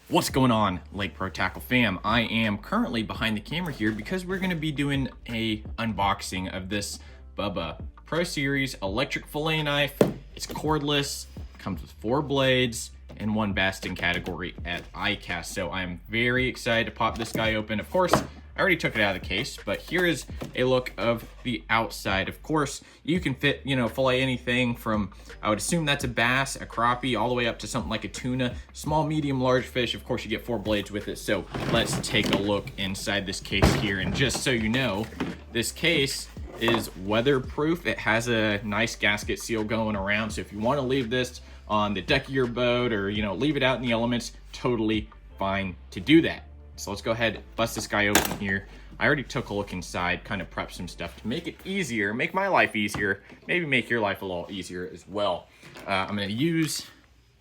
What's going on, Lake Pro Tackle fam? I am currently behind the camera here because we're going to be doing a unboxing of this Bubba Pro Series electric fillet knife. It's cordless, comes with 4 blades, and 1 basting category at ICAST. So I'm very excited to pop this guy open. Of course, I already took it out of the case, but here is a look of the outside. Of course, you can fit, fillet anything from, I would assume that's a bass, a crappie, all the way up to something like a tuna, small, medium, large fish. Of course, you get 4 blades with it. So let's take a look inside this case here. And just so you know, this case is weatherproof. It has a nice gasket seal going around. So if you want to leave this on the deck of your boat or, leave it out in the elements, totally fine to do that. So let's go ahead, bust this guy open here. I already took a look inside, kind of prepped some stuff to make it easier, make my life easier, maybe make your life a little easier as well. I'm gonna use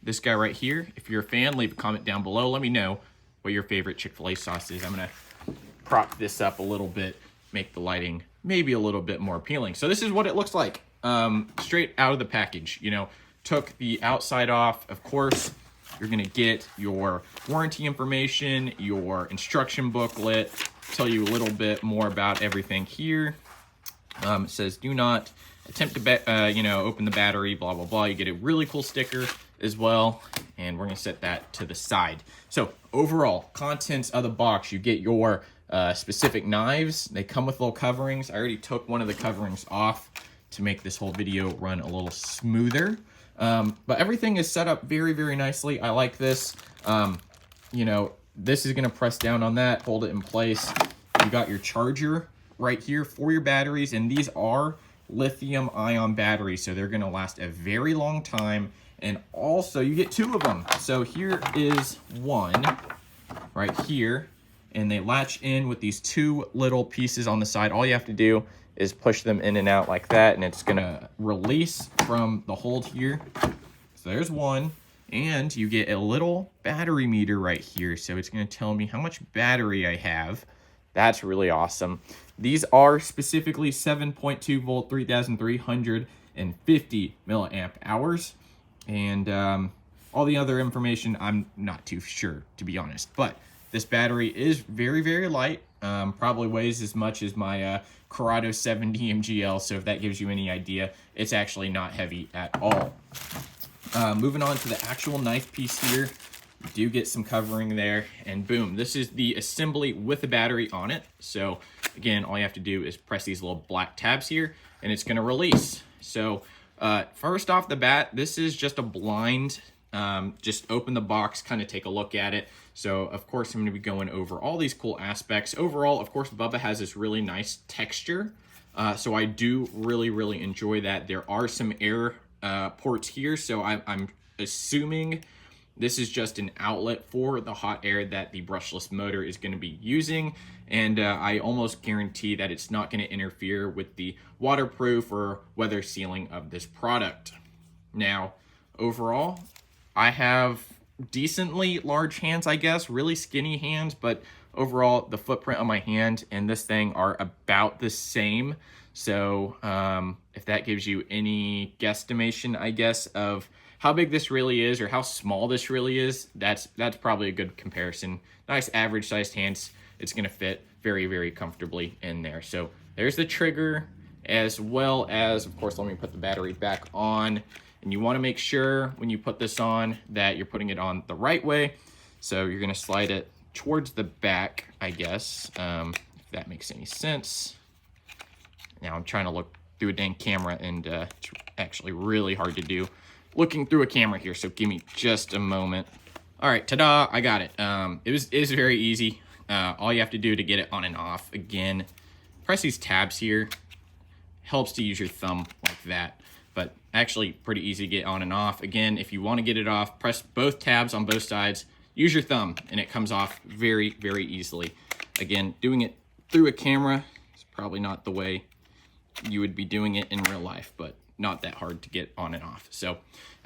this guy right here. If you're a fan, leave a comment down below. Let me know what your favorite Chick-fil-A sauce is. I'm gonna prop this up a little bit, make the lighting maybe a little bit more appealing. So this is what it looks like, straight out of the package. Took the outside off, of course. You're gonna get your warranty information, your instruction booklet, tell you a little bit more about everything here. It says, do not attempt to, open the battery, blah, blah, blah. You get a really cool sticker as well, and we're gonna set that to the side. So overall, contents of the box, you get your specific knives. They come with little coverings. I already took one of the coverings off to make this whole video run a little smoother. But everything is set up very, very nicely. I like this. This is going to press down on that, hold it in place. You got your charger right here for your batteries, and these are lithium ion batteries, so they're going to last a very long time. And also you get 2 of them. So here is one right here, and they latch in with these 2 little pieces on the side. All you have to do is push them in and out like that, and it's gonna release from the hold here. So there's one, and you get a little battery meter right here. So it's gonna tell me how much battery I have. That's really awesome. These are specifically 7.2 volt, 3,350 milliamp hours. And all the other information, I'm not too sure, to be honest. But this battery is very, very light. Probably weighs as much as my Corrado 70 MGL, so if that gives you any idea, it's actually not heavy at all. Moving on to the actual knife piece here, you do get some covering there, and boom, this is the assembly with the battery on it. So again, all you have to do is press these little black tabs here, and it's gonna release. So first off the bat, this is just a blind. Just open the box, kind of take a look at it. So of course I'm going to be going over all these cool aspects. Overall, of course, Bubba has this really nice texture. So I do really enjoy that. There are some air ports here. So I'm assuming this is just an outlet for the hot air that the brushless motor is going to be using. And I almost guarantee that it's not going to interfere with the waterproof or weather sealing of this product. Now, overall, I have decently large hands, I guess, really skinny hands, but overall the footprint on my hand and this thing are about the same. So if that gives you any guesstimation, I guess, of how big this really is or how small this really is, that's probably a good comparison. Nice average sized hands. It's gonna fit very, very comfortably in there. So there's the trigger, as well as, of course, let me put the battery back on. And you want to make sure when you put this on that you're putting it on the right way. So you're going to slide it towards the back, I guess, if that makes any sense. Now I'm trying to look through a dang camera, and it's actually really hard to do looking through a camera here. So give me just a moment. All right, ta-da, I got it. It is very easy. All you have to do to get it on and off, again, press these tabs here. Helps to use your thumb like that. But actually pretty easy to get on and off. Again, if you want to get it off, press both tabs on both sides, use your thumb, and it comes off very, very easily. Again, doing it through a camera is probably not the way you would be doing it in real life, but not that hard to get on and off. So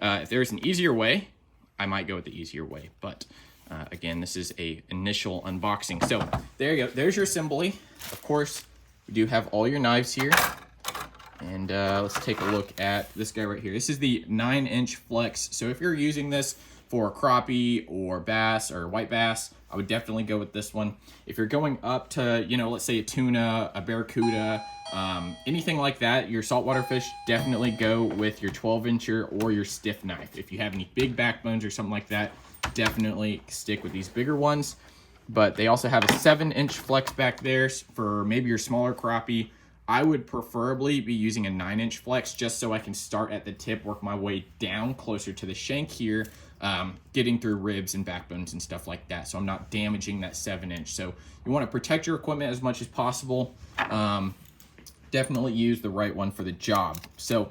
if there's an easier way, I might go with the easier way. But again, this is a initial unboxing. So there you go. There's your assembly. Of course, we do have all your knives here. And let's take a look at this guy right here. This is the 9-inch flex. So if you're using this for crappie or bass or white bass, I would definitely go with this one. If you're going up to, you know, let's say a tuna, a barracuda, anything like that, your saltwater fish, definitely go with your 12-incher or your stiff knife. If you have any big backbones or something like that, definitely stick with these bigger ones. But they also have a 7-inch flex back there for maybe your smaller crappie. I would preferably be using a 9-inch flex just so I can start at the tip, work my way down closer to the shank here, getting through ribs and backbones and stuff like that, so I'm not damaging that 7-inch. So you want to protect your equipment as much as possible. Definitely use the right one for the job. So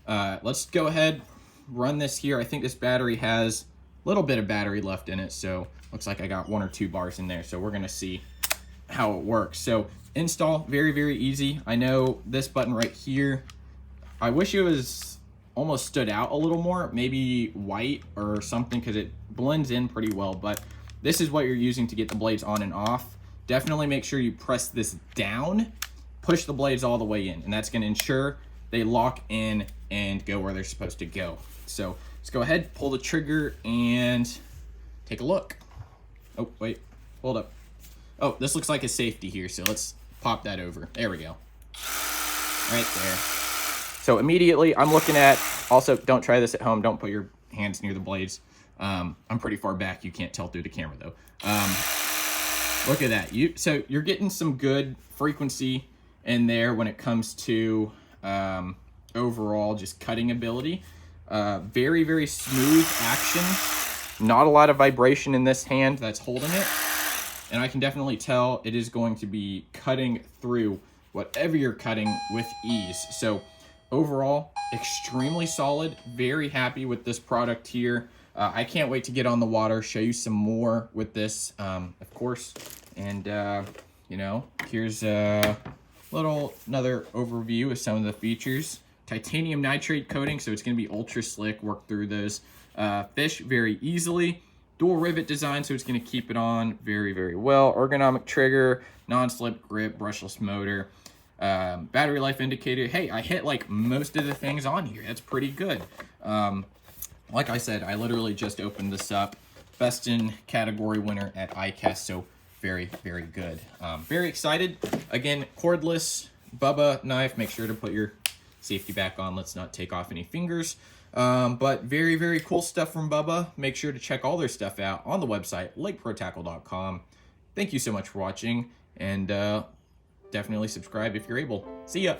let's go ahead, run this here. I think this battery has a little bit of battery left in it, so looks like I got 1 or 2 bars in there, so we're gonna see how it works. So install, very, very easy. I know this button right here, I wish it was almost stood out a little more, maybe white or something, because it blends in pretty well, but this is what you're using to get the blades on and off. Definitely make sure you press this down, push the blades all the way in, and that's going to ensure they lock in and go where they're supposed to go. So let's go ahead, pull the trigger, and take a look. Oh, wait, hold up. Oh, this looks like a safety here, so let's pop that over. There we go. Right there. So immediately I'm looking at, also don't try this at home, don't put your hands near the blades. I'm pretty far back, you can't tell through the camera though. Look at that. So you're getting some good frequency in there when it comes to overall just cutting ability. Very, very smooth action. Not a lot of vibration in this hand that's holding it. And I can definitely tell it is going to be cutting through whatever you're cutting with ease. So overall, extremely solid. Very happy with this product here. I can't wait to get on the water, show you some more with this, of course. And, you know, here's another overview of some of the features. Titanium nitrate coating, so it's going to be ultra slick, work through those fish very easily. Dual rivet design, so it's going to keep it on very, very well. Ergonomic trigger, non-slip grip, brushless motor. Battery life indicator. Hey, I hit like most of the things on here. That's pretty good. Like I said, I literally just opened this up. Best in category winner at iCast, so very, very good. Very excited. Again, cordless Bubba knife. Make sure to put your safety back on. Let's not take off any fingers. But very, very cool stuff from Bubba. Make sure to check all their stuff out on the website, lakeprotackle.com. Thank you so much for watching, and definitely subscribe if you're able. See ya.